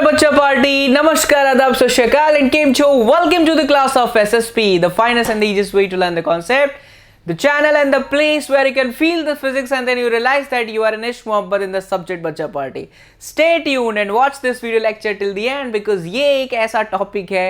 बच्चा पार्टी नमस्कार आदाब सत श्री अकाल and केम छो welcome to the class of SSP the finest and the easiest way to learn the concept the channel and the place where you can feel the physics and then you realize that you are an ishq mohabbat in the subject बच्चा party stay tuned and watch this video lecture till the end because ये एक ऐसा topic है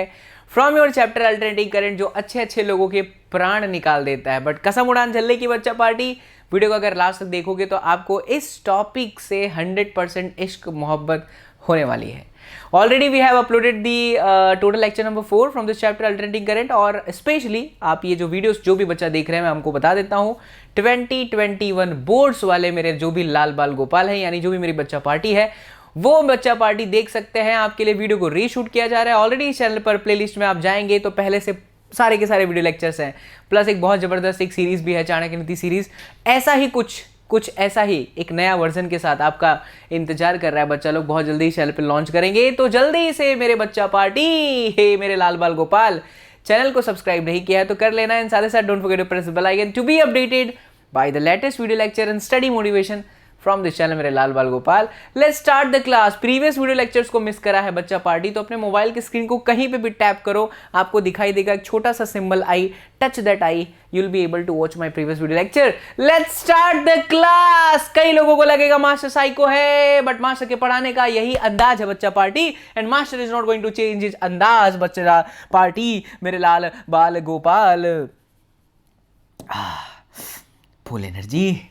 from your chapter alternating current जो अच्छे अच्छे लोगों के प्राण निकाल देता है। बट कसम उड़ान चलने की बच्चा पार्टी वीडियो को अगर लास्ट तक देखोगे तो आपको इस टॉपिक से 100% इश्क मोहब्बत होने वाली है। Already we have uploaded the total lecture number 4 from this chapter alternating current और स्पेशली आप ये जो वीडियोस जो भी बच्चा देख रहे हैं मैं हमको बता देता हूँ 2021 बोर्ड्स वाले मेरे जो भी लाल बाल गोपाल हैं यानी जो भी मेरी बच्चा पार्टी है वो बच्चा पार्टी देख सकते हैं। आपके लिए वीडियो को रीशूट किया जा रहा है। ऑलरेडी इस चैनल पर प्लेलिस्ट में आप जाएंगे तो पहले से सारे के सारे वीडियो लेक्चर्स हैं प्लस एक बहुत ज़बरदस्त एक सीरीज़ भी है चाणक्य नीति सीरीज़। ऐसा ही कुछ ऐसा ही एक नया वर्जन के साथ आपका इंतजार कर रहा है बच्चा लोग। बहुत जल्दी इस चैनल पर लॉन्च करेंगे तो जल्दी से मेरे बच्चा पार्टी हे मेरे लाल बाल गोपाल चैनल को सब्सक्राइब नहीं किया है तो कर लेना एंड साथ ही साथ don't forget to press the bell icon to be updated by the latest video lecture and study motivation from this channel मेरे लाल बाल गोपाल। Let's start the class. Previous video lectures को मिस करा है बच्चा पार्टी तो अपने मोबाइल की स्क्रीन को कहीं पे भी टैप करो आपको दिखाई देगा एक छोटा सा symbol I touch that I you will be able to watch my previous video lecture. Let's start the class. कई लोगों को लगेगा मास्टर साइको है बट मास्टर के पढ़ाने का यही अंदाज है बच्चा party and master is not going to change his अंदाज बच्चा पार्टी मेरे लाल बाल गोपाल। Full energy.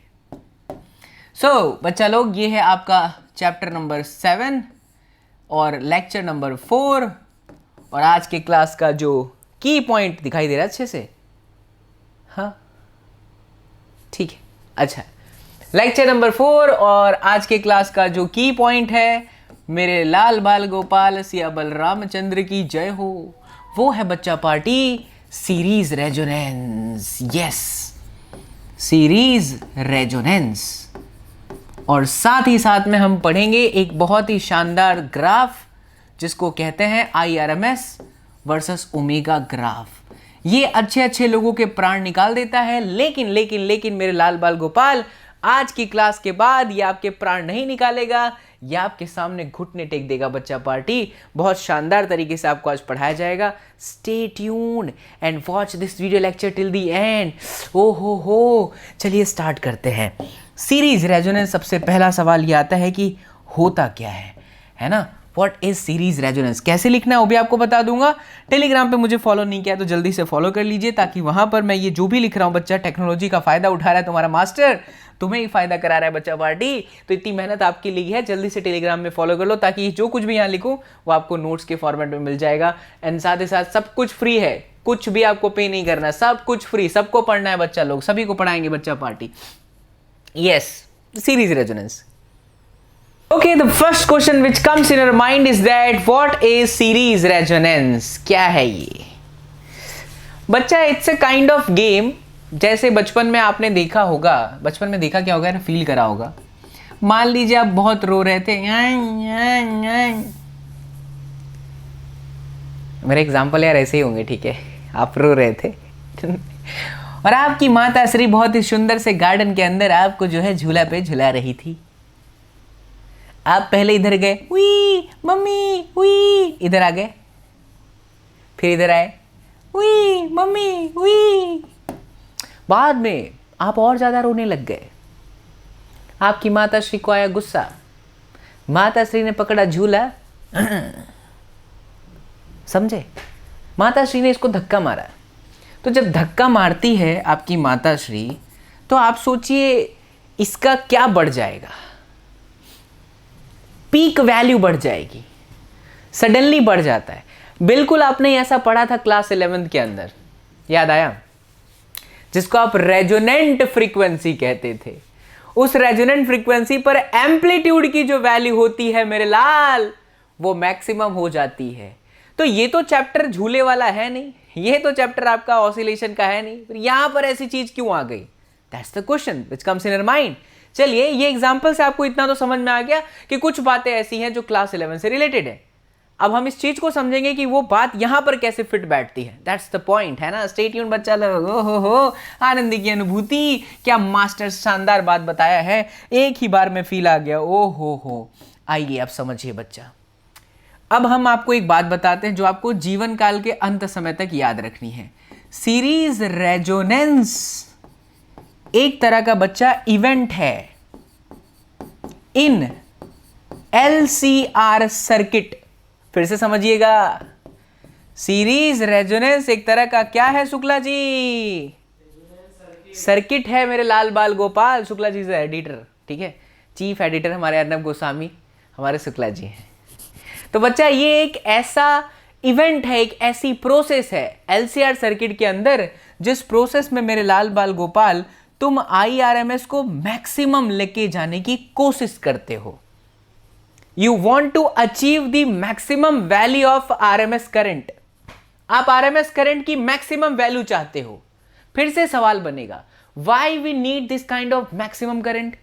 सो बच्चा लोग ये है आपका चैप्टर नंबर 7 और लेक्चर नंबर 4 और आज के क्लास का जो की पॉइंट दिखाई दे रहा है अच्छे से। हाँ ठीक है अच्छा लेक्चर नंबर 4 और आज के क्लास का जो की पॉइंट है मेरे लाल बाल गोपाल सिया बलरामचंद्र की जय हो वो है बच्चा party series resonance. Yes series resonance और साथ ही साथ में हम पढ़ेंगे एक बहुत ही शानदार ग्राफ जिसको कहते हैं IRMS वर्सेस ओमेगा ग्राफ। ये अच्छे अच्छे लोगों के प्राण निकाल देता है लेकिन मेरे लाल बाल गोपाल आज की क्लास के बाद ये आपके प्राण नहीं निकालेगा ये आपके सामने घुटने टेक देगा बच्चा पार्टी। बहुत शानदार तरीके से आपको आज पढ़ाया जाएगा। Stay tuned and watch this video lecture till the end. ओ हो चलिए स्टार्ट करते हैं। सीरीज रेजोनेंस सबसे पहला सवाल ये आता है कि होता क्या है ना। व्हाट इज सीरीज रेजोनेंस कैसे लिखना है वो भी आपको बता दूंगा। टेलीग्राम पे मुझे फॉलो नहीं किया तो जल्दी से फॉलो कर लीजिए ताकि वहां पर मैं ये जो भी लिख रहा हूँ बच्चा टेक्नोलॉजी का फायदा उठा रहा है तुम्हारा मास्टर तुम्हें ही फायदा करा रहा है बच्चा पार्टी तो इतनी मेहनत आपके लिए है। जल्दी से टेलीग्राम में फॉलो कर लो ताकि जो कुछ भी यहाँ लिखूँ वो आपको नोट्स के फॉर्मेट में मिल जाएगा एंड साथ ही साथ सब कुछ फ्री है कुछ भी आपको पे नहीं करना सब कुछ फ्री सबको पढ़ना है बच्चा लोग सभी को पढ़ाएंगे बच्चा party. Yes, series resonance. Okay, the first question which comes in your mind is that what is series resonance? क्या है ये बच्चा? It's a kind of game जैसे बचपन में आपने देखा होगा। बचपन में देखा क्या होगा ना फील करा होगा। मान लीजिए आप बहुत रो रहे थे मेरे एग्जाम्पल यार ऐसे ही होंगे ठीक है आप रो रहे थे और आपकी माता श्री बहुत ही सुंदर से गार्डन के अंदर आपको जो है झूला पे झुला रही थी। आप पहले इधर गए उई मम्मी उई इधर आ गए फिर इधर आए उई मम्मी उई। बाद में आप और ज्यादा रोने लग गए। आपकी माता श्री को आया गुस्सा। माता श्री ने पकड़ा झूला समझे। माता श्री ने इसको धक्का मारा तो जब धक्का मारती है आपकी माता श्री तो आप सोचिए इसका क्या बढ़ जाएगा। पीक वैल्यू बढ़ जाएगी सडनली बढ़ जाता है। बिल्कुल आपने ऐसा पढ़ा था क्लास 11th के अंदर याद आया जिसको आप रेजोनेंट फ्रीक्वेंसी कहते थे। उस रेजोनेंट फ्रीक्वेंसी पर एम्पलीट्यूड की जो वैल्यू होती है मेरे लाल वो मैक्सिमम हो जाती है। तो ये तो चैप्टर झूले वाला है नहीं ये तो चैप्टर आपका ऑसिलेशन का है नहीं यहां पर ऐसी चीज क्यों आ गई। That's the question which comes in your mind. चलिए ये एग्जांपल से आपको इतना तो समझ में आ गया कि कुछ बातें ऐसी हैं जो क्लास 11 से रिलेटेड है। अब हम इस चीज को समझेंगे कि वो बात यहां पर कैसे फिट बैठती है। दैट्स द पॉइंट है ना। स्टे ट्यून्ड बच्चा लोग। ओ हो आनंद की अनुभूति क्या मास्टर शानदार बात बताया है एक ही बार में फील आ गया। ओ हो आइए आप समझिए बच्चा। अब हम आपको एक बात बताते हैं जो आपको जीवन काल के अंत समय तक याद रखनी है। सीरीज रेजोनेंस एक तरह का बच्चा इवेंट है इन LCR सर्किट। फिर से समझिएगा, सीरीज रेजोनेंस एक तरह का क्या है शुक्ला जी? सर्किट है मेरे लाल बाल गोपाल। शुक्ला जी से एडिटर, ठीक है, चीफ एडिटर हमारे अर्नब गोस्वामी हमारे शुक्ला जी हैं। तो बच्चा ये एक ऐसा इवेंट है, एक ऐसी प्रोसेस है LCR सर्किट के अंदर जिस प्रोसेस में मेरे लाल बाल गोपाल तुम IRMS को मैक्सिमम लेके जाने की कोशिश करते हो। You want to achieve the maximum value of RMS current. आप RMS करंट की मैक्सिमम वैल्यू चाहते हो। फिर से सवाल बनेगा, why we need this kind of maximum current?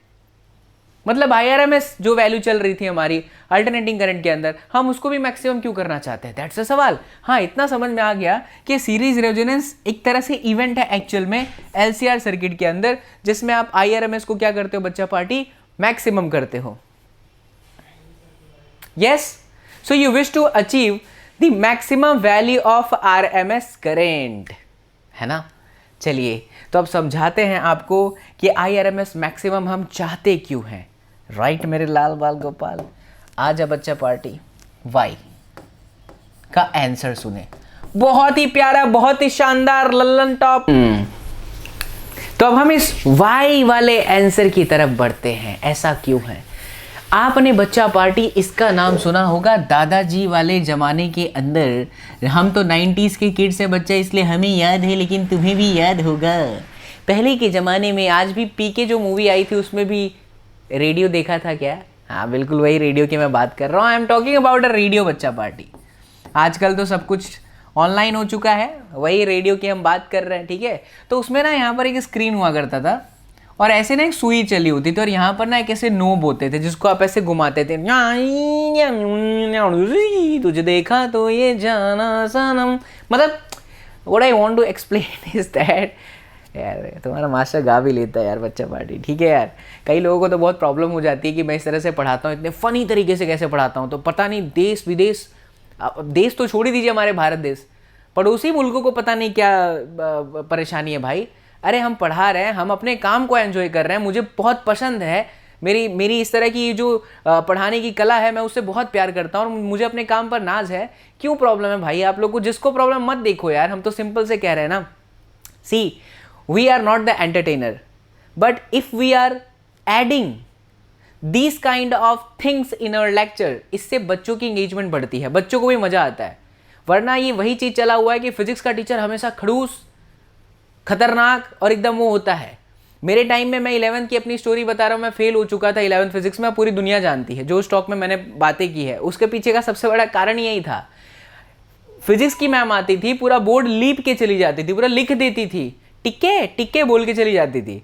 मतलब IRMS जो वैल्यू चल रही थी हमारी अल्टरनेटिंग करंट के अंदर, हम उसको भी मैक्सिमम क्यों करना चाहते हैं? दैट्स अ सवाल। हाँ, इतना समझ में आ गया कि सीरीज रेजोनेंस एक तरह से इवेंट है एक्चुअल में LCR सर्किट के अंदर, जिसमें आप IRMS को क्या करते हो बच्चा पार्टी? मैक्सिमम करते हो। Yes, so you wish to achieve the maximum value of RMS current, है ना? चलिए तो अब समझाते हैं आपको कि IRMS मैक्सिमम हम चाहते क्यों हैं। राइट मेरे लाल बाल गोपाल, आज बच्चा पार्टी वाई का आंसर सुने। बहुत ही प्यारा, बहुत ही शानदार, लल्लन टॉप। तो अब हम इस वाई वाले आंसर की तरफ बढ़ते हैं। ऐसा क्यों है? आपने बच्चा पार्टी इसका नाम सुना होगा दादाजी वाले ज़माने के अंदर। हम तो 90s के किड्स है बच्चा, इसलिए हमें याद है, लेकिन तुम्हें भी याद होगा पहले के ज़माने में। आज भी PK जो मूवी आई थी उसमें भी रेडियो देखा था क्या? हाँ बिल्कुल वही रेडियो की मैं बात कर रहा हूँ। I am talking about a radio बच्चा पार्टी। आजकल तो सब कुछ ऑनलाइन हो चुका है, वही रेडियो की हम बात कर रहे हैं, ठीक है। तो उसमें ना यहाँ पर एक स्क्रीन हुआ करता था और ऐसे ना एक सुई चली होती थी और यहाँ पर ना एक ऐसे नोब होते थे जिसको आप ऐसे घुमाते थे। तुझे देखा तो ये जाना सनम, मतलब what I want to explain is that, यार तुम्हारा मास्टर गा भी लेता है यार बच्चा पार्टी, ठीक है यार। कई लोगों को तो बहुत प्रॉब्लम हो जाती है कि मैं इस तरह से पढ़ाता हूँ, इतने फ़नी तरीके से कैसे पढ़ाता हूँ, तो पता नहीं देश विदेश, देश तो छोड़ ही दीजिए, हमारे भारत देश, पड़ोसी मुल्कों को पता नहीं क्या परेशानी है भाई। अरे हम पढ़ा रहे हैं, हम अपने काम को एंजॉय कर रहे हैं, मुझे बहुत पसंद है, मेरी इस तरह की जो पढ़ाने की कला है मैं उससे बहुत प्यार करता हूँ और मुझे अपने काम पर नाज है। क्यों प्रॉब्लम है भाई आप लोग को? जिसको प्रॉब्लम मत देखो यार, हम तो सिंपल से कह रहे हैं ना। See, we are not the entertainer, but if we are adding these kind of things in our lecture, इससे बच्चों की एंगेजमेंट बढ़ती है, बच्चों को भी मजा आता है। वरना ये वही चीज़ चला हुआ है कि फिजिक्स का टीचर हमेशा खड़ूस, खतरनाक और एकदम वो होता है। मेरे टाइम में, मैं 11th की अपनी स्टोरी बता रहा हूँ, मैं फेल हो चुका था 11th फिजिक्स में, पूरी दुनिया जानती है। जो स्टॉक में मैंने बातें की है उसके पीछे का सबसे बड़ा कारण यही था। फिजिक्स की मैम आती थी, पूरा बोर्ड लीप के चली जाती थी, पूरा लिख देती थी, टिक्के टिक्के बोल के चली जाती थी,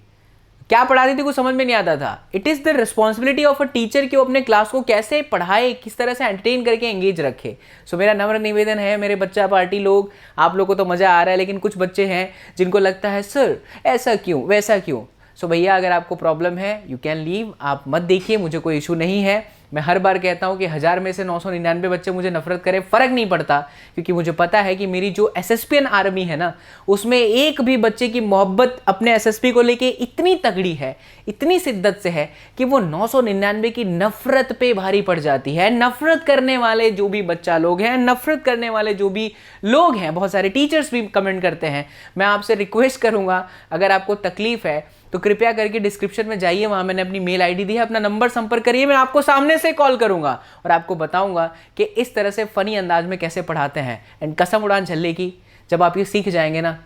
क्या पढ़ाती थी कुछ समझ में नहीं आता था। It is the responsibility of a teacher कि वो अपने क्लास को कैसे पढ़ाए, किस तरह से एंटरटेन करके एंगेज रखे। सो मेरा नम्र निवेदन है मेरे बच्चा पार्टी लोग, आप लोग को तो मज़ा आ रहा है, लेकिन कुछ बच्चे हैं जिनको लगता है सर ऐसा क्यों वैसा क्यों। सो भैया अगर आपको प्रॉब्लम है यू कैन लीव, आप मत देखिए, मुझे कोई इशू नहीं है। मैं हर बार कहता हूँ कि 1000 में से 999 बच्चे मुझे नफरत करें, फ़र्क नहीं पड़ता, क्योंकि मुझे पता है कि मेरी जो SSPN आर्मी है ना, उसमें एक भी बच्चे की मोहब्बत अपने SSP को लेके इतनी तगड़ी है, इतनी शिद्दत से है कि वो 999 की नफरत पे भारी पड़ जाती है। नफरत करने वाले जो भी बच्चा लोग हैं, नफरत करने वाले जो भी लोग हैं, बहुत सारे टीचर्स भी कमेंट करते हैं, मैं आपसे रिक्वेस्ट करूँगा अगर आपको तकलीफ़ है तो कृपया करके डिस्क्रिप्शन में जाइए, वहाँ मैंने अपनी मेल आईडी दी है, अपना नंबर संपर्क करिए, मैं आपको सामने से कॉल करूँगा और आपको बताऊँगा कि इस तरह से फ़नी अंदाज में कैसे पढ़ाते हैं। एंड कसम उड़ान झल्ले की, जब आप ये सीख जाएंगे ना,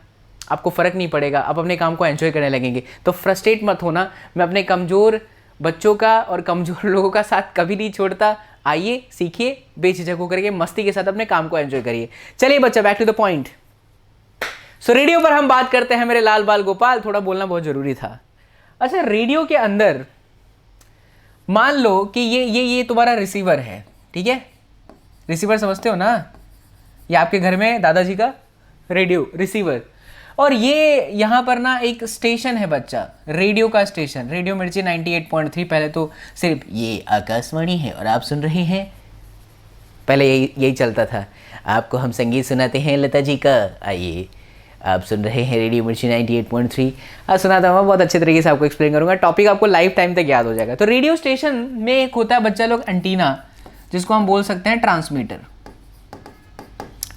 आपको फ़र्क नहीं पड़ेगा, आप अपने काम को एंजॉय करने लगेंगे। तो फ्रस्ट्रेट मत होना, मैं अपने कमज़ोर बच्चों का और कमज़ोर लोगों का साथ कभी नहीं छोड़ता। आइए सीखिए, बेझिझक होकर के मस्ती के साथ अपने काम को एंजॉय करिए। चलिए बच्चा, back to the point. So radio पर हम बात करते हैं मेरे लाल बाल गोपाल, थोड़ा बोलना बहुत ज़रूरी था। अच्छा, रेडियो के अंदर मान लो कि ये तुम्हारा रिसीवर है, ठीक है, रिसीवर समझते हो ना, ये आपके घर में दादाजी का रेडियो रिसीवर, और ये यहाँ पर ना एक स्टेशन है बच्चा, रेडियो का स्टेशन, रेडियो मिर्ची 98.3, पहले तो सिर्फ ये आकाशवाणी है और आप सुन रहे हैं पहले यही चलता था, आपको हम संगीत सुनाते हैं लता जी का, आइए आप सुन रहे हैं रेडियो मिर्ची 98.3। आज सुनाता हूँ, बहुत अच्छे तरीके से आपको एक्सप्लेन करूँगा, टॉपिक आपको लाइफ टाइम तक याद हो जाएगा। तो रेडियो स्टेशन में एक होता है बच्चा लोग एंटीना, जिसको हम बोल सकते हैं ट्रांसमीटर।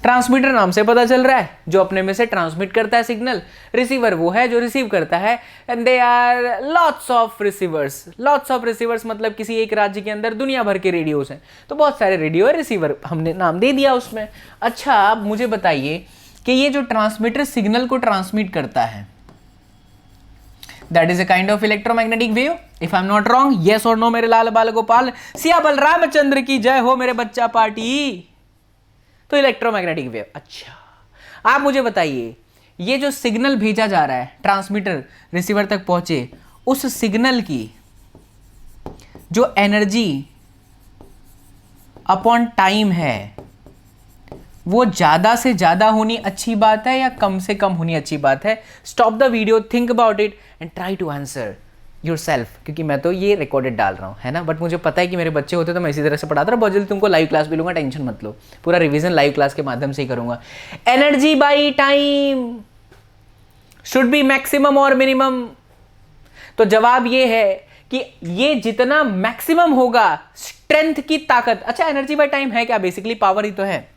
ट्रांसमीटर नाम से पता चल रहा है, जो अपने में से ट्रांसमिट करता है सिग्नल। रिसीवर वो है जो रिसीव करता है, and they are lots of receivers. Lots of receivers मतलब किसी एक राज्य के अंदर दुनिया भर के रेडियोस हैं, तो बहुत सारे रेडियो है, रिसीवर हमने नाम दे दिया उसमें। अच्छा, अब मुझे बताइए कि ये जो ट्रांसमीटर सिग्नल को ट्रांसमिट करता है, that is a kind of electromagnetic wave, if I am not wrong. Yes और नो मेरे लाल बाल गोपाल, सिया बलरामचंद्र की जय हो मेरे बच्चा पार्टी। तो इलेक्ट्रोमैग्नेटिक वेव। अच्छा, आप मुझे बताइए, ये जो सिग्नल भेजा जा रहा है ट्रांसमीटर रिसीवर तक पहुंचे, उस सिग्नल की जो एनर्जी अपॉन टाइम है, वो ज्यादा से ज्यादा होनी अच्छी बात है या कम से कम होनी अच्छी बात है? Stop the video, think about it and try to answer yourself, क्योंकि मैं तो ये रिकॉर्डेड डाल रहा हूँ, है ना, बट मुझे पता है कि मेरे बच्चे होते तो मैं इसी तरह से पढ़ाता, बहुत जल्दी तुमको लाइव क्लास भी लूंगा, टेंशन मत लो, पूरा रिवीजन लाइव क्लास के माध्यम से ही करूंगा। Energy by time should be maximum और मिनिमम? तो जवाब ये है कि ये जितना मैक्सिमम होगा स्ट्रेंथ की ताकत। अच्छा, एनर्जी बाई टाइम है क्या? बेसिकली पावर ही तो है।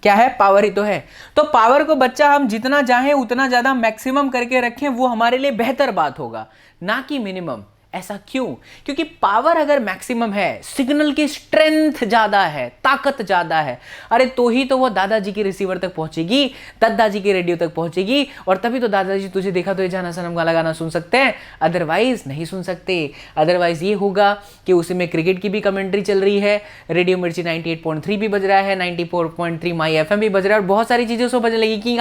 क्या है? पावर ही तो है। तो पावर को बच्चा हम जितना चाहें उतना ज्यादा मैक्सिमम करके रखें, वो हमारे लिए बेहतर बात होगा, ना कि मिनिमम। ऐसा क्यों? क्योंकि पावर अगर मैक्सिमम है, सिग्नल की स्ट्रेंथ ज्यादा है, ताकत ज्यादा है, अरे तो ही तो वो दादाजी के रिसीवर तक पहुंचेगी, दादाजी के रेडियो तक पहुंचेगी, और तभी तो दादाजी तुझे देखा तो ये जाना सनम वाला गाना सुन सकते हैं, अदरवाइज नहीं सुन सकते। अदरवाइज ये होगा कि उसी में क्रिकेट की भी कमेंट्री चल रही है, रेडियो मिर्ची 98.3 भी बज रहा है, 94.3 माई एफएम भी बज रहा है, और बहुत सारी चीजें उसको बजने लगी कि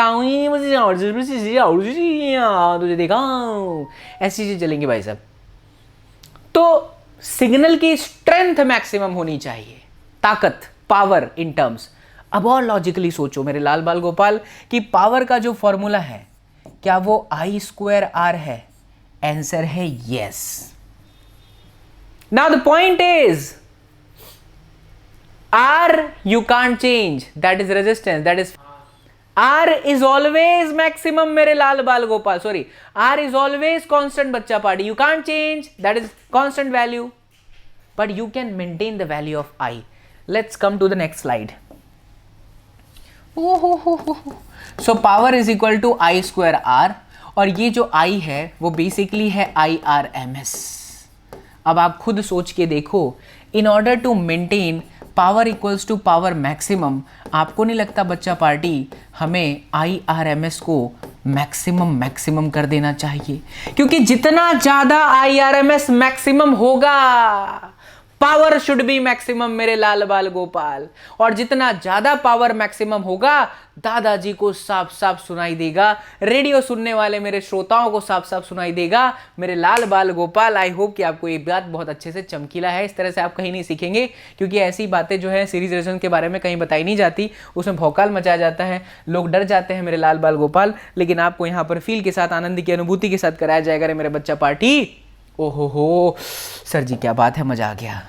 तुझे देखा, ऐसी चीजें चलेंगी भाई साहब। तो सिग्नल की स्ट्रेंथ मैक्सिमम होनी चाहिए, ताकत, पावर इन टर्म्स। अब और लॉजिकली सोचो मेरे लाल बाल गोपाल कि पावर का जो फॉर्मूला है, क्या वो I²R है? आंसर है yes. Now the point is, R you can't change, that is resistance, that is R is always maximum मेरे लाल बाल Gopal, sorry, R is always constant बच्चा party, you can't change, that is constant value, but you can maintain the value of I. Let's come to the next slide. So power is equal to I²R, और ये जो I है वो basically है IRMS। अब आप खुद सोच के देखो, in order to maintain power equals to power maximum, आपको नहीं लगता बच्चा पार्टी हमें IRMS को मैक्सिमम कर देना चाहिए? क्योंकि जितना ज्यादा IRMS मैक्सिमम होगा, पावर शुड बी मैक्सिमम मेरे लाल बाल गोपाल, और जितना ज्यादा पावर मैक्सिमम होगा दादाजी को साफ साफ सुनाई देगा, रेडियो सुनने वाले मेरे श्रोताओं को साफ साफ सुनाई देगा मेरे लाल बाल गोपाल। आई होप कि आपको ये बात बहुत अच्छे से चमकीला है, इस तरह से आप कहीं नहीं सीखेंगे, क्योंकि ऐसी बातें जो है सीरीज रेजन के बारे में कहीं बताई नहीं जाती, उसमें भौकाल मचाया जाता है, लोग डर जाते हैं मेरे लाल बाल गोपाल, लेकिन आपको यहाँ पर फील के साथ, आनंद की अनुभूति के साथ कराया जाएगा रे मेरे बच्चा पार्टी। ओहो हो सर जी, क्या बात है, मजा आ गया।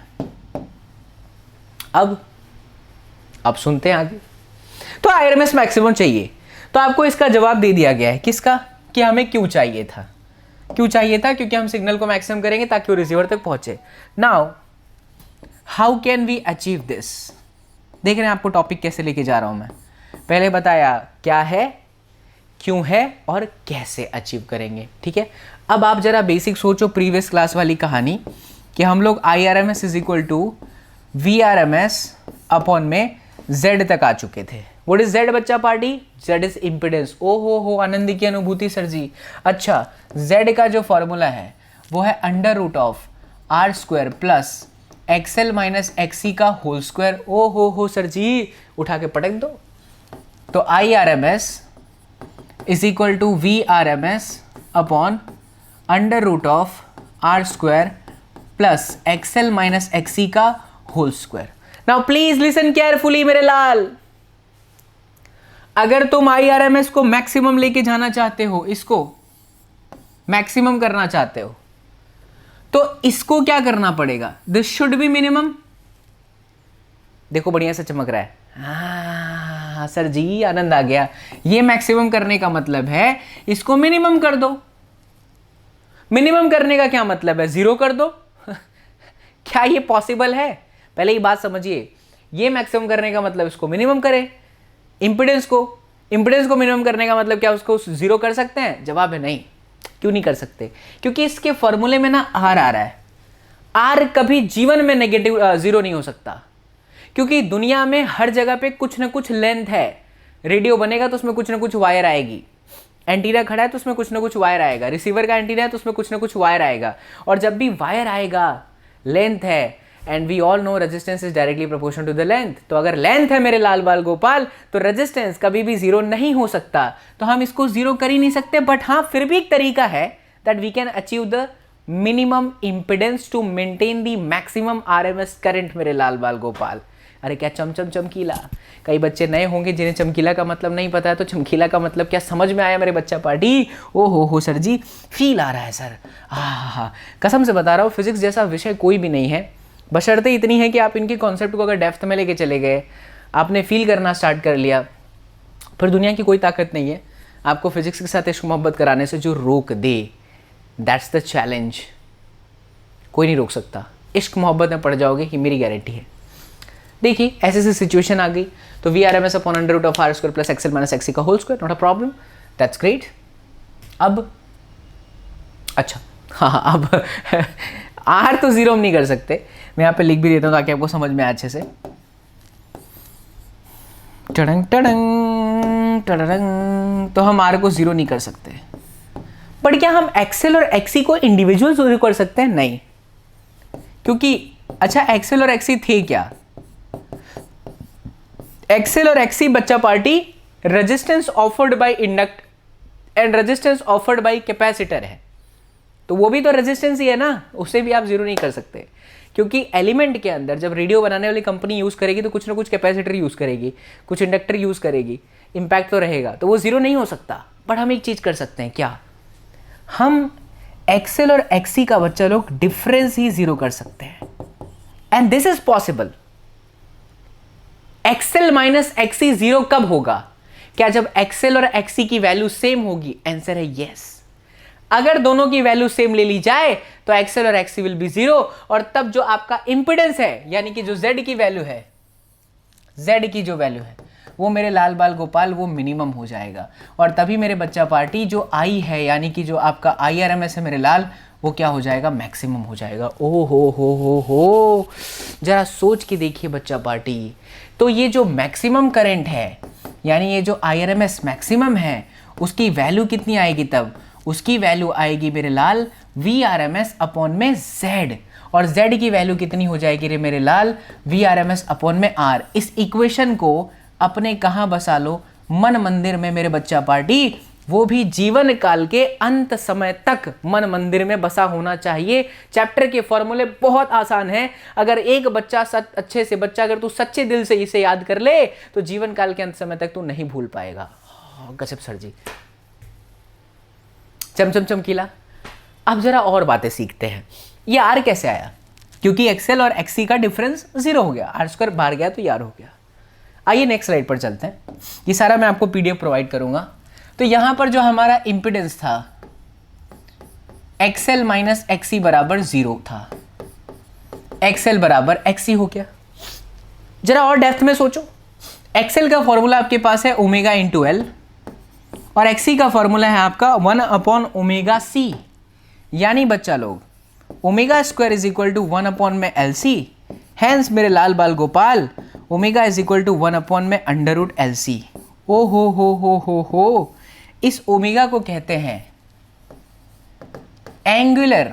अब सुनते हैं आगे। तो IRMS मैक्सिमम चाहिए, तो आपको इसका जवाब दे दिया गया है, किसका? कि हमें क्यों चाहिए था। क्यों चाहिए था? क्योंकि हम सिग्नल को मैक्सिमम करेंगे ताकि वो रिसीवर तक पहुंचे। Now how can we achieve this? देख रहे हैं आपको टॉपिक कैसे लेके जा रहा हूं मैं। पहले बताया क्या है, क्यों है, और कैसे अचीव करेंगे, ठीक है। अब आप जरा बेसिक सोचो, प्रीवियस क्लास वाली कहानी कि हम लोग IRMS is equal to VRMS upon में Z तक आ चुके थे। व्हाट इज Z बच्चा पार्टी? Z is impedance. ओ हो आनंद की अनुभूति सर जी। अच्छा, Z का जो फॉर्मूला है वो है √R² plus XL minus XC का होल स्क्वायर। ओ हो सर जी, उठा के पटक दो। तो IRMS is equal to VRMS upon √R² plus XL minus XC का whole square. Now please listen carefully मेरे लाल, अगर तुम IRMS को मैक्सिमम लेके जाना चाहते हो, इसको मैक्सिमम करना चाहते हो, तो इसको क्या करना पड़ेगा? दिस शुड बी मिनिमम, देखो बढ़िया से चमक रहा है। हाँ सर जी, आनंद आ गया। ये मैक्सिमम करने का मतलब है इसको मिनिमम कर दो। मिनिमम करने का क्या मतलब है? जीरो कर दो। क्या ये पॉसिबल है? पहले ये बात समझिए। ये मैक्सिमम करने का मतलब इसको मिनिमम करें। इंपिडेंस को मिनिमम करने का मतलब क्या उसको जीरो कर सकते हैं? जवाब है नहीं। क्यों नहीं कर सकते? क्योंकि इसके फॉर्मूले में ना आर आ रहा है। आर कभी जीवन में नेगेटिव जीरो नहीं हो सकता, क्योंकि दुनिया में हर जगह पे कुछ ना कुछ लेंथ है। रेडियो बनेगा तो उसमें कुछ ना कुछ वायर आएगी। एंटीना खड़ा है तो उसमें कुछ ना कुछ वायर आएगा। रिसीवर का एंटीना है तो उसमें कुछ ना कुछ वायर आएगा। और जब भी वायर आएगा, लेंथ है, and we all know resistance is directly proportional to the length. तो अगर लेंथ है मेरे लाल बाल गोपाल, तो रेजिस्टेंस कभी भी जीरो नहीं हो सकता। तो हम इसको जीरो कर ही नहीं सकते। बट हाँ, फिर भी एक तरीका है that we can achieve the minimum impedance to maintain the maximum RMS current मेरे लाल बाल गोपाल। अरे क्या चमचम चमकीला। कई बच्चे नए होंगे जिन्हें चमकीला का मतलब नहीं पता है, तो चमकीला का मतलब क्या समझ में आया मेरे बच्चा पार्टी? ओ हो सर जी, फील आ रहा है सर। हाँ, कसम से बता रहा हूँ, फिजिक्स जैसा विषय कोई भी नहीं है, बशर्ते इतनी है कि आप इनके कॉन्सेप्ट को अगर डेप्थ में लेके चले गए, आपने फील करना स्टार्ट कर लिया, फिर दुनिया की कोई ताकत नहीं है आपको फिजिक्स के साथ इश्क मोहब्बत कराने से जो रोक दे। That's the challenge. कोई नहीं रोक सकता। इश्क मोहब्बत में पड़ जाओगे कि मेरी गारंटी है। देखिए, ऐसी सिचुएशन आ गई तो V R M S upon under root of R square plus XL minus XC का whole square, not a problem, that's great. अब अच्छा, हाँ, अब आर तो जीरो हम नहीं कर सकते। मैं यहाँ पे लिख भी देता हूँ ताकि आपको समझ में आए अच्छे से। टडंग टडंग टडंग, तो हम आर को जीरो नहीं कर सकते। बट क्या हम एक्सएल और एक्सी को इंडिविजुअल जीरो कर सकते हैं? नहीं, क्योंकि अच्छा, एक्सएल और एक्सी थे क्या? एक्सएल और एक्सी बच्चा party resistance offered by induct and resistance offered by capacitor है। तो वो भी तो रेजिस्टेंस ही है ना, उससे भी आप जीरो नहीं कर सकते। क्योंकि एलिमेंट के अंदर जब रेडियो बनाने वाली कंपनी यूज करेगी तो कुछ ना कुछ कैपेसिटर यूज करेगी, कुछ इंडक्टर यूज करेगी, इंपैक्ट तो रहेगा, तो वो जीरो नहीं हो सकता। बट हम एक चीज कर सकते हैं, क्या? हम एक्सएल और एक्सी का बच्चा लोग डिफरेंस ही जीरो कर सकते हैं, and this is possible. XL minus XC zero कब होगा? क्या जब एक्सएल और एक्सी की वैल्यू सेम होगी? आंसर है यस। अगर दोनों की वैल्यू सेम ले ली जाए तो एक्सएल और एक्सी विल बी जीरो, और तब जो आपका इंपिडेंस है, यानी कि जो जेड की वैल्यू है, जेड की जो वैल्यू है, वो मेरे लाल बाल गोपाल वो मिनिमम हो जाएगा। और तभी मेरे बच्चा पार्टी जो आई है, यानी कि जो आपका IRMS है मेरे लाल, वो क्या हो जाएगा? मैक्सिमम हो जाएगा। ओ हो, जरा सोच के देखिए बच्चा पार्टी। तो ये जो मैक्सिमम करंट है, यानी ये जो IRMS मैक्सिमम है, उसकी वैल्यू कितनी आएगी? तब उसकी वैल्यू आएगी मेरे लाल VRMS अपॉन में Z, और Z की वैल्यू कितनी हो जाएगी रे मेरे लाल? VRMS अपॉन में R। इस इक्वेशन को अपने कहाँ बसा लो? मन मंदिर में मेरे बच्चा पार्टी। वो भी जीवन काल के अंत समय तक मन मंदिर में बसा होना चाहिए। चैप्टर के फॉर्मूले बहुत आसान हैं। अगर एक बच्चा अच्छे से बच्चा, अगर तू सच्चे दिल से इसे याद कर ले तो जीवन काल के अंत समय तक तू नहीं भूल पाएगा। गजब सर जी, चमचम चमकीला। अब जरा और बातें सीखते हैं। ये आर कैसे आया? क्योंकि एक्सएल और एक्सी का डिफरेंस जीरो हो गया, आर स्क्वायर बाहर गया तो ये आर हो गया। आइए नेक्स्ट स्लाइड पर चलते हैं। ये सारा मैं आपको PDF प्रोवाइड करूंगा। तो यहां पर जो हमारा इंपिडेंस था, एक्सएल माइनस एक्सी बराबर जीरो था, एक्सएल बराबर एक्सी हो गया। जरा और डेप्थ में सोचो। एक्सएल का फॉर्मूला आपके पास है ओमेगा इंटू एल, और एक्सी का फॉर्मूला है आपका 1 अपॉन ओमेगा सी। यानी बच्चा लोग omega square is equal to 1 upon में एल सी। हैंस मेरे लाल बाल गोपाल, omega is equal to 1 upon में अंडर रूट एल सी। ओ हो, इस ओमेगा को कहते हैं angular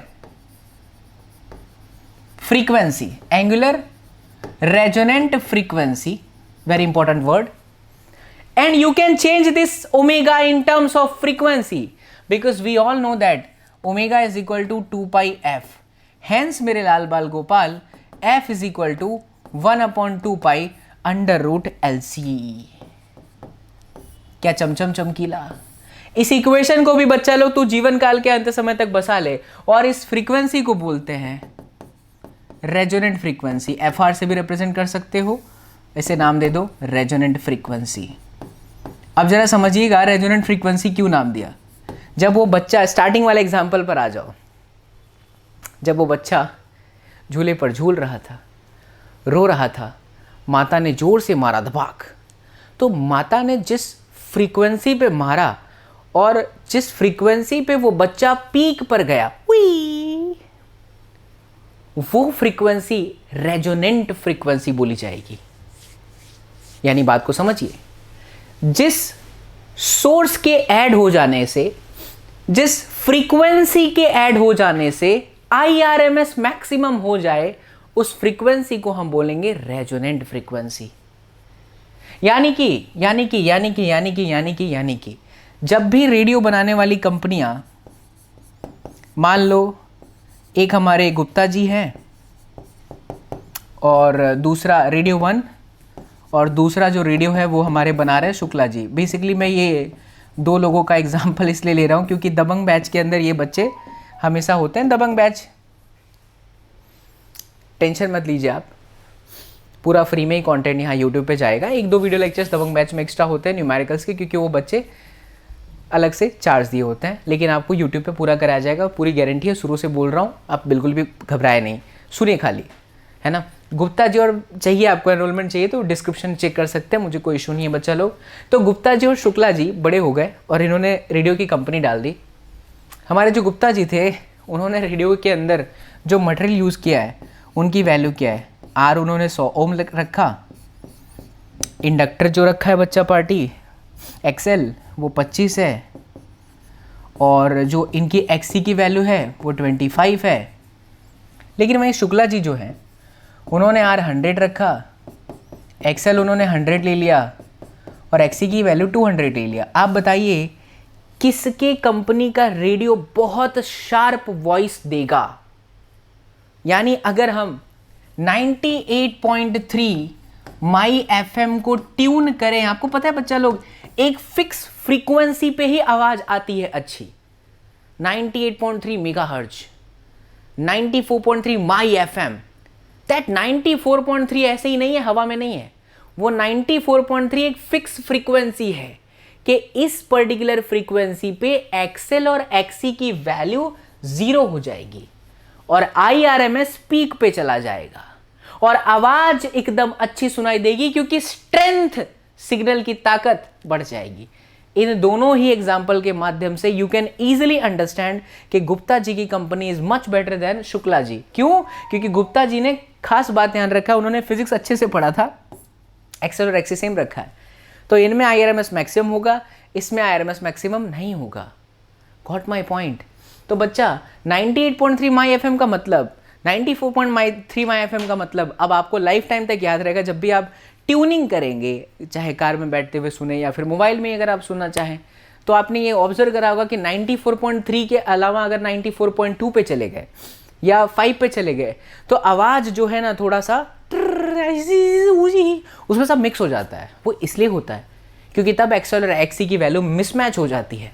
frequency, angular resonant frequency, very important word. And you can change this omega in terms of frequency, because we all know that omega is equal to 2 pi f. Hence मेरे लाल बाल Gopal, f is equal to 1 upon 2 pi under root LC। क्या चमचम चमकीला। इस equation को भी बच्चा लोग तू जीवन काल के अंत समय तक बसा ले, और इस फ्रीक्वेंसी को बोलते हैं रेजोनेंट फ्रीक्वेंसी। FR से भी रिप्रेजेंट कर सकते हो, इसे नाम दे दो रेजोनेंट फ्रीक्वेंसी। अब जरा समझिएगा रेजोनेंट फ्रीक्वेंसी क्यों नाम दिया। जब वो बच्चा, स्टार्टिंग वाले एग्जाम्पल पर आ जाओ, जब वो बच्चा झूले पर झूल रहा था, रो रहा था, माता ने जोर से मारा धपाक, तो माता ने जिस फ्रीक्वेंसी पे मारा और जिस फ्रीक्वेंसी पे वो बच्चा पीक पर गया, वो फ्रीक्वेंसी रेजोनेंट फ्रीक्वेंसी बोली जाएगी। यानी बात को समझिए, जिस सोर्स के ऐड हो जाने से, जिस फ्रीक्वेंसी के ऐड हो जाने से IRMS मैक्सिमम हो जाए, उस फ्रीक्वेंसी को हम बोलेंगे रेजोनेंट फ्रीक्वेंसी। यानी कि जब भी रेडियो बनाने वाली कंपनियां, मान लो एक हमारे गुप्ता जी हैं और दूसरा रेडियो 1, और दूसरा जो रेडियो है वो हमारे बना रहे हैं शुक्ला जी। बेसिकली मैं ये दो लोगों का एग्जाम्पल इसलिए ले रहा हूँ क्योंकि दबंग बैच के अंदर ये बच्चे हमेशा होते हैं। दबंग बैच, टेंशन मत लीजिए आप, पूरा फ्री में ही कंटेंट यहाँ यूट्यूब पे जाएगा। 1-2 वीडियो लेक्चर्स दबंग बैच में एक्स्ट्रा होते हैं न्यूमेरिकल्स के, क्योंकि वो बच्चे अलग से चार्ज दिए होते हैं, लेकिन आपको यूट्यूब पे पूरा कराया जाएगा, पूरी गारंटी है। शुरू से बोल रहा हूँ, आप बिल्कुल भी घबराए नहीं, सुनिए खाली, है ना। गुप्ता जी, और चाहिए आपको एनरोलमेंट चाहिए तो डिस्क्रिप्शन चेक कर सकते हैं, मुझे कोई इशू नहीं है बच्चा लोग। तो गुप्ता जी और शुक्ला जी बड़े हो गए और इन्होंने रेडियो की कंपनी डाल दी। हमारे जो गुप्ता जी थे, उन्होंने रेडियो के अंदर जो मटेरियल यूज़ किया है उनकी वैल्यू क्या है, आर उन्होंने 100 ओम रखा, इंडक्टर जो रखा है बच्चा पार्टी एक्सेल वो 25 है, और जो इनकी एक्सी की वैल्यू है वो 25 है। लेकिन वहीं शुक्ला जी जो हैं उन्होंने आर 100 रखा, एक्सेल उन्होंने 100 ले लिया और एक्सी की वैल्यू 200 ले लिया। आप बताइए किसके कंपनी का रेडियो बहुत शार्प वॉइस देगा। यानी अगर हम 98.3 माई FM को ट्यून करें, आपको पता है बच्चा लोग, एक फिक्स फ्रीक्वेंसी पे ही आवाज आती है अच्छी। 98.3 मेगाहर्ट्ज, 94.3 माई FM। दैट 94.3 ऐसे ही नहीं है, हवा में नहीं है, वो 94.3 एक फिक्स फ्रीक्वेंसी है कि इस पर्टिकुलर फ्रीक्वेंसी पे एक्सेल और एक्सी की वैल्यू 0 हो जाएगी और IRMS पीक पे चला जाएगा और आवाज एकदम अच्छी सुनाई देगी, क्योंकि स्ट्रेंथ, सिग्नल की ताकत बढ़ जाएगी। इन दोनों ही एग्जाम्पल के माध्यम से यू कैन इजीली अंडरस्टैंड कि गुप्ता जी की company is much better than Shukla ji. क्यों? क्योंकि गुप्ता जी ने खास बात ध्यान रखा, उन्होंने फिजिक्स अच्छे से पढ़ा था, एक्सेल और एक्सी सेम रखा है, तो इनमें IRMS मैक्सिमम होगा, इसमें IRMS मैक्सिमम नहीं होगा। Got my point? तो बच्चा 98.3 माई FM का मतलब, 94.3 माई FM का मतलब अब आपको लाइफ टाइम तक याद रहेगा। जब भी आप ट्यूनिंग करेंगे, चाहे कार में बैठते हुए सुने या फिर मोबाइल में अगर आप सुनना चाहें, तो आपने ये ऑब्जर्व करा होगा कि 94.3 के अलावा अगर 94.2 पे चले गए या 5 पे चले गए तो आवाज़ जो है ना थोड़ा सा उसमें सब मिक्स हो जाता है। वो इसलिए होता है क्योंकि तब एक्सेल और एक्सी की वैल्यू मिसमैच हो जाती है,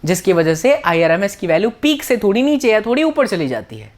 जिसकी वजह से IRMS की वैल्यू पीक से थोड़ी नीचे या थोड़ी ऊपर चली जाती है,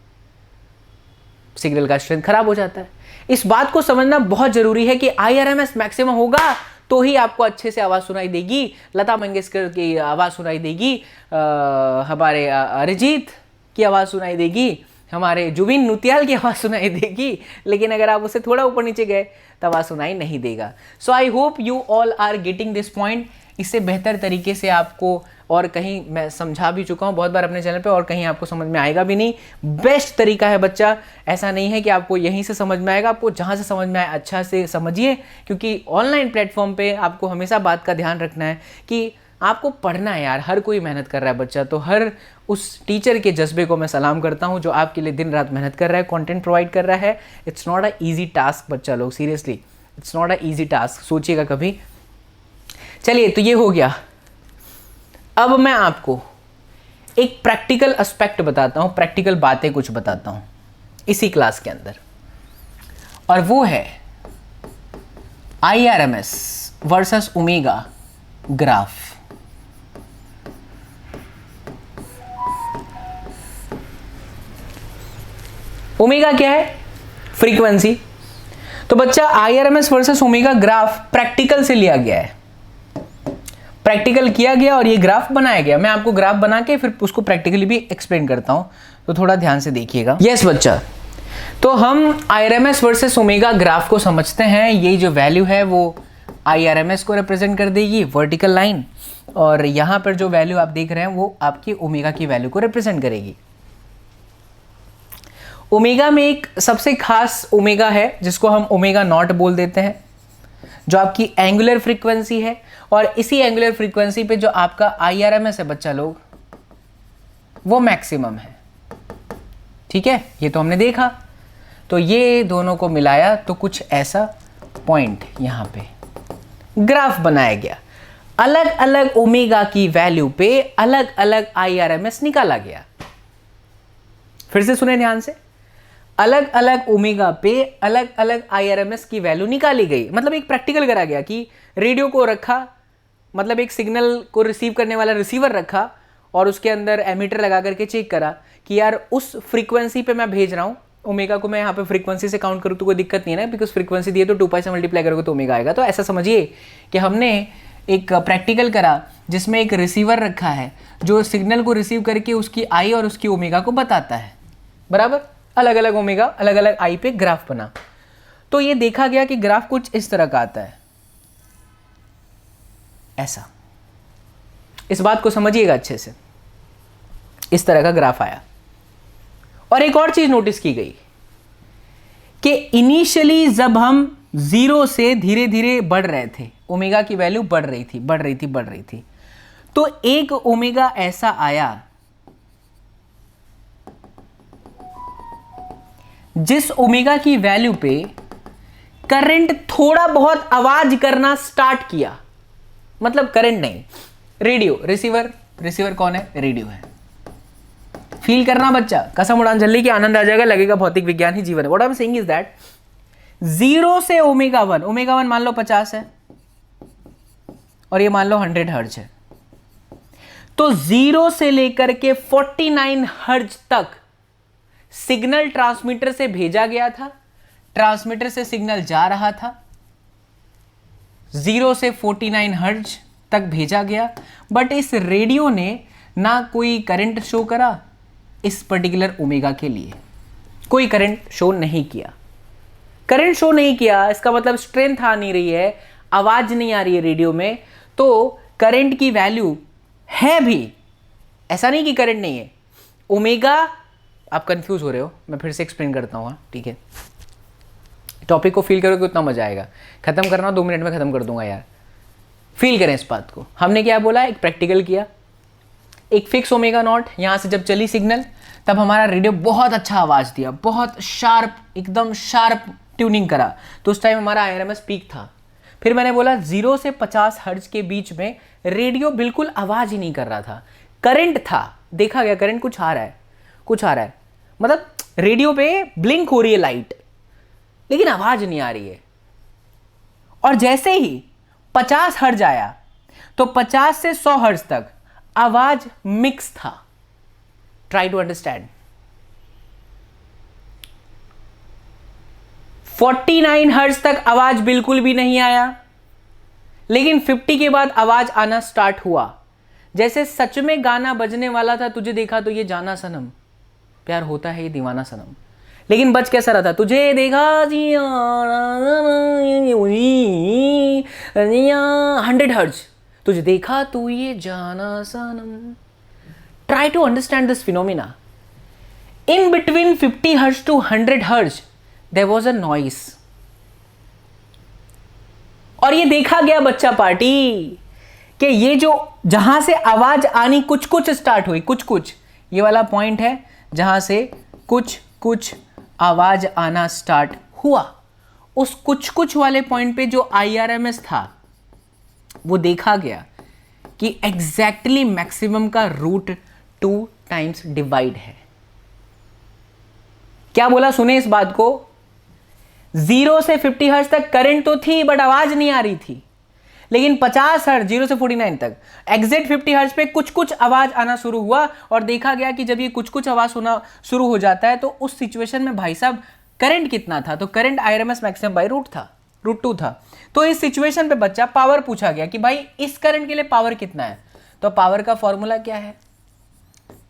सिग्नल का स्ट्रेंथ खराब हो जाता है। इस बात को समझना बहुत जरूरी है कि IRMS मैक्सिमम होगा तो ही आपको अच्छे से आवाज़ सुनाई देगी, लता मंगेशकर की आवाज़ सुनाई देगी, हमारे अरिजीत की आवाज़ सुनाई देगी, हमारे जुबिन नौटियाल की आवाज़ सुनाई देगी। लेकिन अगर आप उससे थोड़ा ऊपर नीचे गए तो आवाज़ सुनाई नहीं देगा। So I hope you all are getting this point. इससे बेहतर तरीके से आपको और कहीं मैं समझा भी चुका हूँ बहुत बार अपने चैनल पे, और कहीं आपको समझ में आएगा भी नहीं। बेस्ट तरीका है बच्चा, ऐसा नहीं है कि आपको यहीं से समझ में आएगा, आपको जहाँ से समझ में आए अच्छा से समझिए, क्योंकि ऑनलाइन प्लेटफॉर्म पे आपको हमेशा बात का ध्यान रखना है कि आपको पढ़ना है यार। हर कोई मेहनत कर रहा है बच्चा, तो हर उस टीचर के जज्बे को मैं सलाम करता हूँ जो आपके लिए दिन रात मेहनत कर रहा है, कंटेंट प्रोवाइड कर रहा है। It's not a easy task बच्चा लोग, seriously it's not a easy task, सोचिएगा कभी। चलिए, तो ये हो गया। अब मैं आपको एक प्रैक्टिकल एस्पेक्ट बताता हूँ, प्रैक्टिकल बातें कुछ बताता हूँ इसी क्लास के अंदर, और वो है IRMS versus omega graph. Omega क्या है? फ्रीक्वेंसी। तो बच्चा IRMS versus omega graph practical से लिया गया है, प्रैक्टिकल किया गया और ये ग्राफ बनाया गया। मैं आपको ग्राफ बना के फिर उसको प्रैक्टिकली भी एक्सप्लेन करता हूं, तो थोड़ा ध्यान से देखिएगा। यस बच्चा, तो हम IRMS वर्सेस ओमेगा ग्राफ को समझते हैं। ये जो वैल्यू है वो IRMS को रिप्रेजेंट कर देगी, वर्टिकल लाइन, और यहां पर जो वैल्यू आप देख रहे हैं वो आपकी ओमेगा की वैल्यू को रिप्रेजेंट करेगी। ओमेगा में एक सबसे खास ओमेगा है जिसको हम ओमेगा नॉट बोल देते हैं, जो आपकी एंगुलर फ्रीक्वेंसी है, और इसी एंगुलर फ्रीक्वेंसी पे जो आपका IRMS है बच्चा लोग, वो मैक्सिमम है। ठीक है, ये तो हमने देखा। तो ये दोनों को मिलाया तो कुछ ऐसा पॉइंट यहां पे ग्राफ बनाया गया। अलग अलग ओमेगा की वैल्यू पे अलग अलग IRMS निकाला गया। फिर से सुने ध्यान से, अलग अलग ओमेगा पे अलग अलग IRMS की वैल्यू निकाली गई। मतलब एक प्रैक्टिकल करा गया कि रेडियो को रखा, मतलब एक सिग्नल को रिसीव करने वाला रिसीवर रखा और उसके अंदर एमीटर लगा करके चेक करा कि यार उस फ्रीक्वेंसी पे मैं भेज रहा हूँ, ओमेगा को मैं यहाँ पे फ्रीक्वेंसी से काउंट करूँ तो कोई दिक्कत नहीं है ना, बिकॉज फ्रीक्वेंसी दिए तो 2π से मल्टीप्लाई करोगे तो ओमेगा आएगा। तो ऐसा समझिए कि हमने एक प्रैक्टिकल करा जिसमें एक रिसीवर रखा है जो सिग्नल को रिसीव करके उसकी आई और उसकी ओमेगा को बताता है, बराबर। अलग अलग ओमेगा अलग अलग आई पे ग्राफ बना। तो ये देखा गया कि ग्राफ कुछ इस तरह का आता है, ऐसा। इस बात को समझिएगा अच्छे से, इस तरह का ग्राफ आया। और एक और चीज नोटिस की गई कि इनिशियली जब हम 0 से धीरे धीरे बढ़ रहे थे, ओमेगा की वैल्यू बढ़ रही थी, तो एक ओमेगा ऐसा आया जिस ओमेगा की वैल्यू पे करंट थोड़ा बहुत आवाज करना स्टार्ट किया। मतलब करंट नहीं, रेडियो, रिसीवर कौन है? रेडियो है। फील करना बच्चा, कसम उड़ान जल्दी की आनंद आ जाएगा, लगेगा भौतिक विज्ञान ही जीवन है। What I am saying is that 0 से ओमेगा 1 मान लो 50 है और ये मान लो 100 हर्ट्ज है। तो 0 से लेकर के 49 हर्ट्ज तक सिग्नल ट्रांसमीटर से भेजा गया था, ट्रांसमीटर से सिग्नल जा रहा था, 0 से 49 हर्ट्ज तक भेजा गया। बट इस रेडियो ने ना कोई करंट शो करा, इस पर्टिकुलर ओमेगा के लिए कोई करंट शो नहीं किया। करंट शो नहीं किया इसका मतलब स्ट्रेंथ आ नहीं रही है, आवाज नहीं आ रही है रेडियो में, तो करंट की वैल्यू है भी, ऐसा नहीं कि करंट नहीं है। ओमेगा, आप कंफ्यूज हो रहे हो, मैं फिर से एक्सप्लेन करता हूँ, ठीक है। टॉपिक को फील करोगे उतना मजा आएगा। खत्म करना 2 मिनट में खत्म कर दूंगा यार, फील करें इस बात को। हमने क्या बोला, एक प्रैक्टिकल किया, एक फिक्स ओमेगा नॉट, यहां से जब चली सिग्नल तब हमारा रेडियो बहुत अच्छा आवाज दिया, बहुत शार्प, एकदम शार्प ट्यूनिंग करा, तो उस टाइम हमारा IRMS पीक था। फिर मैंने बोला 0 से 50 हर्ट्ज के बीच में रेडियो बिल्कुल आवाज ही नहीं कर रहा था, करंट था, देखा गया करंट कुछ आ रहा है, मतलब रेडियो पे ब्लिंक हो रही है लाइट, लेकिन आवाज नहीं आ रही है। और जैसे ही 50 हर्ट्ज आया तो 50 से 100 हर्ट्ज तक आवाज मिक्स था। Try to understand. 49 हर्ट्ज तक आवाज बिल्कुल भी नहीं आया, लेकिन 50 के बाद आवाज आना स्टार्ट हुआ, जैसे सच में गाना बजने वाला था, तुझे देखा तो ये जाना सनम, प्यार होता है ये दीवाना सनम। लेकिन बज कैसा रहा था, तुझे देखा 100 हर्ट्ज, तुझे देखा तो ये जाना सनम। Try to understand this phenomena. In between 50 hertz to 100 hertz there was a noise. और ये देखा गया बच्चा पार्टी कि ये जो जहां से आवाज आनी कुछ कुछ स्टार्ट हुई, कुछ कुछ, ये वाला पॉइंट है जहां से कुछ कुछ आवाज आना स्टार्ट हुआ। उस कुछ कुछ वाले पॉइंट पे जो IRMS था वो देखा गया कि एग्जैक्टली मैक्सिमम का √2 टाइम्स डिवाइड है। क्या बोला, सुने इस बात को। 0 से 50 हर्ट्ज तक करंट तो थी बट आवाज नहीं आ रही थी, लेकिन 50 हर्ट्ज 0 से 49 तक एग्जैक्ट 50 हर्ट्ज पे कुछ कुछ आवाज आना शुरू हुआ। और देखा गया कि जब ये कुछ कुछ आवाज सुना शुरू हो जाता है तो उस सिचुएशन में भाई साहब करंट कितना था, तो करंट आईआरएमएस मैक्सिमम बाई √2 था। तो इस सिचुएशन पे बच्चा पावर पूछा गया कि भाई इस करंट के लिए पावर कितना है, तो पावर का फॉर्मूला क्या है,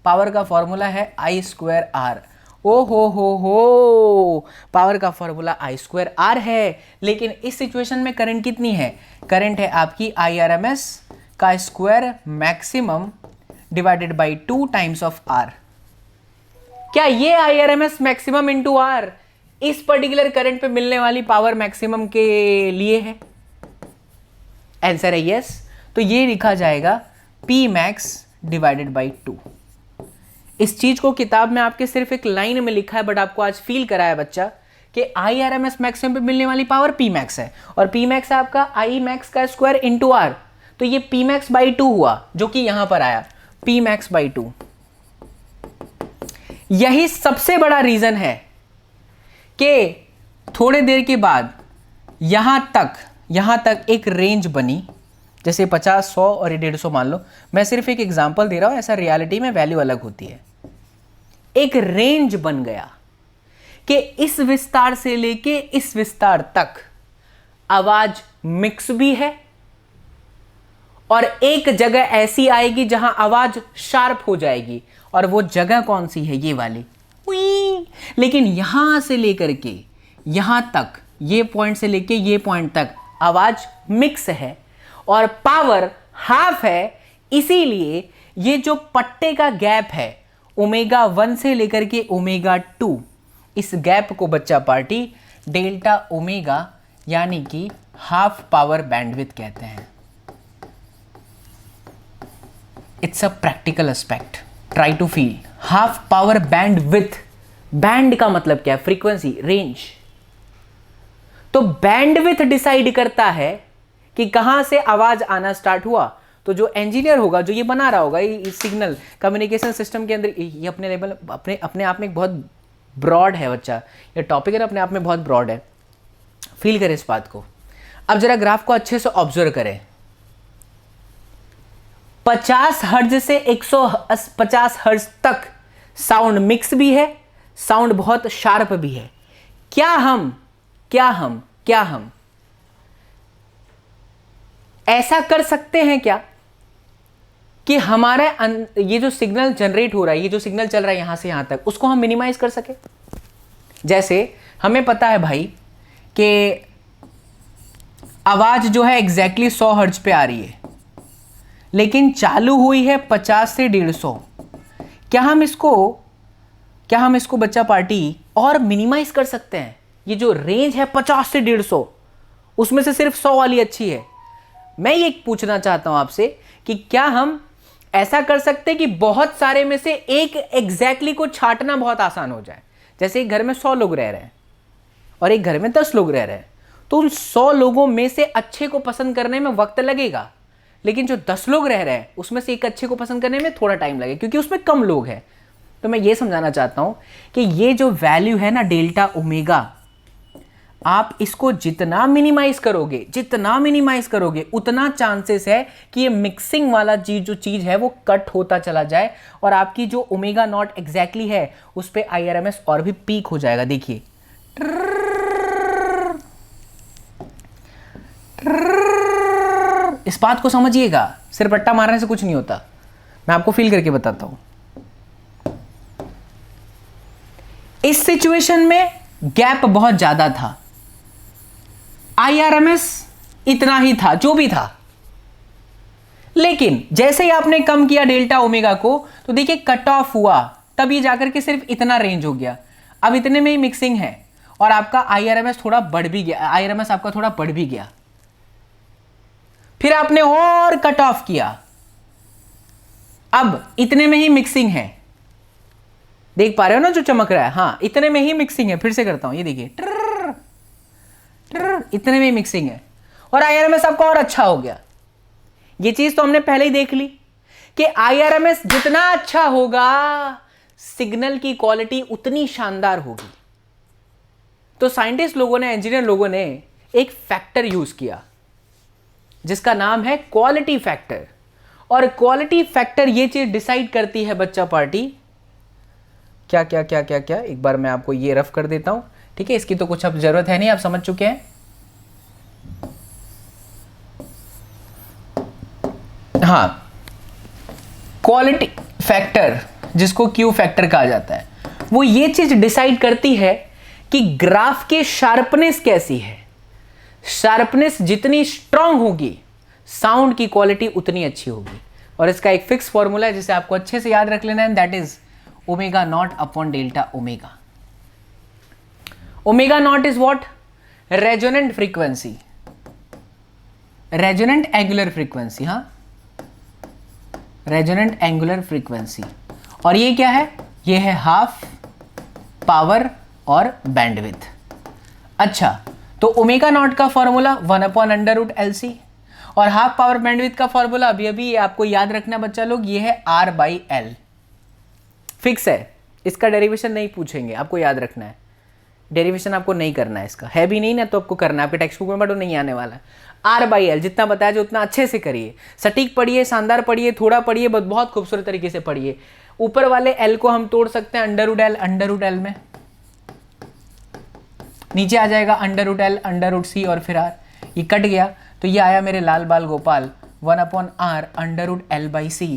पावर का फॉर्मूला है I²R। ओ हो, पावर का फॉर्मूला I²R है, लेकिन इस सिचुएशन में करंट कितनी है, करंट है आपकी IRMS का square maximum divided by 2 times of R। क्या ये IRMS मैक्सिमम इंटू R इस पर्टिकुलर करंट पे मिलने वाली पावर मैक्सिमम के लिए है? आंसर है यस। तो ये लिखा जाएगा P max डिवाइडेड बाई 2। इस चीज को किताब में आपके सिर्फ एक लाइन में लिखा है, बट आपको आज फील कराया बच्चा कि IRMS मैक्सिमम पे मिलने वाली पावर P max है, और P max है आपका I max का स्क्वायर इंटू R। तो ये P max बाई 2 हुआ, जो कि यहां पर आया P max बाई 2। यही सबसे बड़ा रीजन है कि थोड़े देर के बाद यहां तक एक रेंज बनी, जैसे 50, 100 और 150 मान लो। मैं सिर्फ एक एग्जांपल दे रहा हूं, ऐसा रियलिटी में वैल्यू अलग होती है। एक रेंज बन गया कि इस विस्तार से लेके इस विस्तार तक आवाज मिक्स भी है, और एक जगह ऐसी आएगी जहां आवाज शार्प हो जाएगी, और वो जगह कौन सी है, ये वाली। लेकिन यहां से लेकर के यहां तक, ये पॉइंट से लेके ये पॉइंट तक आवाज मिक्स है और पावर हाफ है। इसीलिए ये जो पट्टे का गैप है ω1 से लेकर के ω2, इस गैप को बच्चा पार्टी डेल्टा ओमेगा यानी कि हाफ पावर बैंडविड्थ कहते हैं। It's a practical aspect, try to feel. Half power bandwidth, band का मतलब क्या है, फ्रीक्वेंसी, रेंज। तो बैंडविड्थ डिसाइड करता है कि कहां से आवाज आना स्टार्ट हुआ। तो जो इंजीनियर होगा, जो ये बना रहा होगा, ये सिग्नल कम्युनिकेशन सिस्टम के अंदर, ये अपने लेवल अपने आप में बहुत ब्रॉड है बच्चा, ये टॉपिक है अपने आप में बहुत ब्रॉड है। फील करें इस बात को। अब जरा ग्राफ को अच्छे से ऑब्जर्व करें। 50 हर्ट्ज से 150 हर्ट्ज तक साउंड मिक्स भी है, साउंड बहुत शार्प भी है। क्या हम ऐसा कर सकते हैं क्या कि हमारा ये जो सिग्नल जनरेट हो रहा है, ये जो सिग्नल चल रहा है यहां से यहां तक, उसको हम मिनिमाइज कर सके? जैसे हमें पता है भाई कि आवाज जो है एग्जैक्टली 100 हर्ट्ज पे आ रही है, लेकिन चालू हुई है 50 से 150। क्या हम इसको बच्चा पार्टी और मिनिमाइज कर सकते हैं? ये जो रेंज है 50 से 150, उसमें से सिर्फ 100 वाली अच्छी है। मैं ये पूछना चाहता हूं आपसे कि क्या हम ऐसा कर सकते हैं कि बहुत सारे में से एक एग्जैक्टली को छांटना बहुत आसान हो जाए? जैसे एक घर में 100 लोग रह रहे हैं और एक घर में 10 लोग रह रहे हैं, तो उन 100 लोगों में से अच्छे को पसंद करने में वक्त लगेगा, लेकिन जो 10 लोग रह रहे हैं उसमें से एक अच्छे को पसंद करने में थोड़ा टाइम लगेगा, क्योंकि उसमें कम लोग हैं। तो मैं ये समझाना चाहता हूं कि ये जो वैल्यू है ना डेल्टा ओमेगा, आप इसको जितना मिनिमाइज करोगे उतना चांसेस है कि ये मिक्सिंग वाला जो चीज है वो कट होता चला जाए, और आपकी जो ओमेगा नॉट एग्जैक्टली है उस पे IRMS और भी पीक हो जाएगा। देखिए, इस बात को समझिएगा, सिर्फ रट्टा मारने से कुछ नहीं होता। मैं आपको फील करके बताता हूं। इस सिचुएशन में गैप बहुत ज्यादा था, IRMS इतना ही था जो भी था, लेकिन जैसे ही आपने कम किया डेल्टा ओमेगा को, तो देखिए कट ऑफ हुआ, तब ये जाकर के सिर्फ इतना रेंज हो गया। अब इतने में ही मिक्सिंग है और आपका IRMS थोड़ा बढ़ भी गया, IRMS आपका थोड़ा बढ़ भी गया। फिर आपने और कट ऑफ किया, अब इतने में ही मिक्सिंग है। देख पा रहे हो ना जो चमक रहा है? हाँ, इतने में ही मिक्सिंग है। फिर से करता हूं, ये देखिए, इतने में ही मिक्सिंग है और IRMS आपका और अच्छा हो गया। ये चीज तो हमने पहले ही देख ली कि IRMS जितना अच्छा होगा, सिग्नल की क्वालिटी उतनी शानदार होगी। तो साइंटिस्ट लोगों ने, इंजीनियर लोगों ने एक फैक्टर यूज किया जिसका नाम है क्वालिटी फैक्टर। और क्वालिटी फैक्टर ये चीज डिसाइड करती है बच्चा पार्टी, क्या क्या क्या क्या क्या, एक बार मैं आपको ये रफ कर देता हूं ठीक है, इसकी तो कुछ अब जरूरत है नहीं, आप समझ चुके हैं। हाँ, क्वालिटी फैक्टर जिसको क्यू फैक्टर कहा जाता है, वो ये चीज डिसाइड करती है कि ग्राफ की शार्पनेस कैसी है। शार्पनेस जितनी स्ट्रांग होगी, साउंड की क्वालिटी उतनी अच्छी होगी। और इसका एक फिक्स फॉर्मूला है जिसे आपको अच्छे से याद रख लेना है, that is omega naught upon delta omega. Omega naught is what? Resonant frequency, resonant angular frequency. हाँ, रेजोनेंट एंगुलर फ्रीक्वेंसी। और ये क्या है? ये है हाफ पावर और बैंडविड्थ। अच्छा, तो ओमेगा नॉट का फॉर्मूला 1/√LC और हाफ पावर बैंडविड्थ का फॉर्मूला अभी अभी आपको याद रखना बच्चा लोग, ये है R/L। फिक्स है, इसका डेरिवेशन नहीं पूछेंगे, आपको याद रखना है। डेरिवेशन आपको नहीं करना है, इसका है भी नहीं ना, तो आपको करना है, आपके टेक्स्ट बुक में बट नहीं आने वाला। R/L जितना बताया जो उतना अच्छे से करिए, सटीक पढ़िए, शानदार पढ़िए, थोड़ा पढ़िए, बहुत खूबसूरत तरीके से पढ़िए। ऊपर वाले L को हम तोड़ सकते हैं √L में, नीचे आ जाएगा √L √C और फिर R, ये कट गया तो ये आया मेरे लाल बाल गोपाल 1/R √L/C।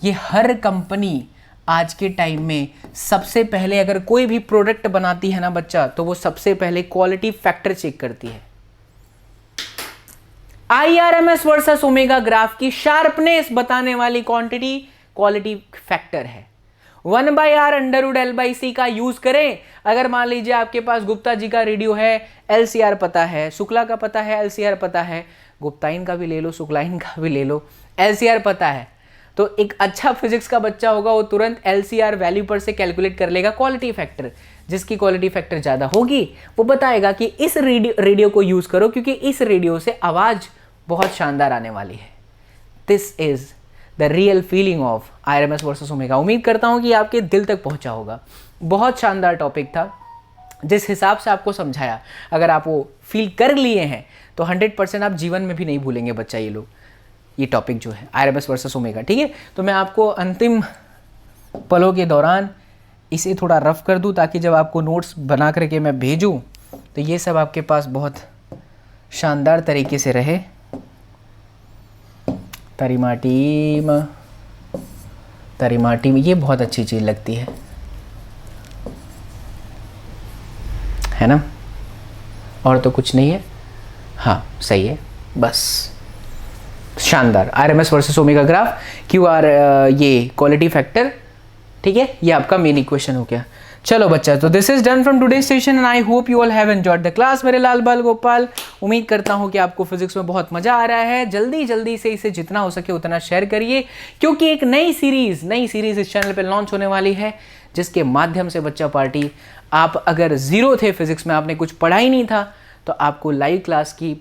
ये हर कंपनी आज के टाइम में सबसे पहले अगर कोई भी प्रोडक्ट बनाती है ना बच्चा, तो वो सबसे पहले क्वालिटी फैक्टर चेक करती है। IRMS वर्सेस ओमेगा ग्राफ की शार्पनेस बताने वाली क्वांटिटी क्वालिटी फैक्टर है। 1/R √L/C का यूज करें। अगर मान लीजिए आपके पास गुप्ता जी का रेडियो है, LCR पता है, शुक्ला का पता है, LCR पता है, गुप्ताइन का भी ले लो, शुक्लाइन का भी ले लो, LCR पता है, तो एक अच्छा फिजिक्स का बच्चा होगा वो तुरंत LCR वैल्यू पर से कैलकुलेट कर लेगा क्वालिटी फैक्टर। जिसकी क्वालिटी फैक्टर ज़्यादा होगी वो बताएगा कि इस रेडियो को यूज़ करो क्योंकि इस रेडियो से आवाज़ बहुत शानदार आने वाली है। This is the real feeling of IRMS versus omega. उम्मीद करता हूँ कि आपके दिल तक पहुँचा होगा। बहुत शानदार टॉपिक था, जिस हिसाब से आपको समझाया, अगर आप वो फील कर लिए हैं तो 100% आप जीवन में भी नहीं भूलेंगे बच्चा ये टॉपिक जो है IRMS वर्सेस ओमेगा। ठीक है, तो मैं आपको अंतिम पलों के दौरान इसे थोड़ा रफ कर दूं ताकि जब आपको नोट्स बना करके मैं भेजूं तो ये सब आपके पास बहुत शानदार तरीके से रहे। तरीमाटीम ये बहुत अच्छी चीज़ लगती है ना, और तो कुछ नहीं है। हाँ सही है, बस शानदार। IRMS versus omega graph, QR ये क्वालिटी फैक्टर। ठीक है, ये आपका मेन इक्वेशन हो गया। चलो बच्चा, तो this is done from today session and I hope you all have enjoyed the class. मेरे लाल बाल गोपाल, उम्मीद करता हूँ कि आपको फिजिक्स में बहुत मजा आ रहा है। जल्दी से इसे जितना हो सके उतना शेयर करिए क्योंकि एक नई सीरीज इस चैनल पे लॉन्च होने वाली है, जिसके माध्यम से बच्चा पार्टी, आप अगर जीरो थे फिजिक्स में, आपने कुछ पढ़ा ही नहीं था, तो आपको लाइव क्लास की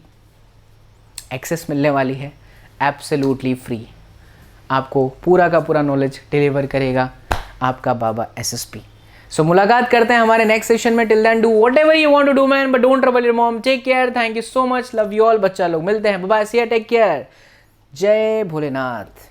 एक्सेस मिलने वाली है एब्सोल्युटली फ्री। आपको पूरा का पूरा नॉलेज डिलीवर करेगा आपका बाबा SSP। सो मुलाकात करते हैं हमारे नेक्स्ट सेशन में। Till then do whatever you want to do man, but don't trouble your mom. Take care, thank you so much, love you all बच्चा लोग। मिलते हैं, bye bye, see you, take care, जय भोलेनाथ।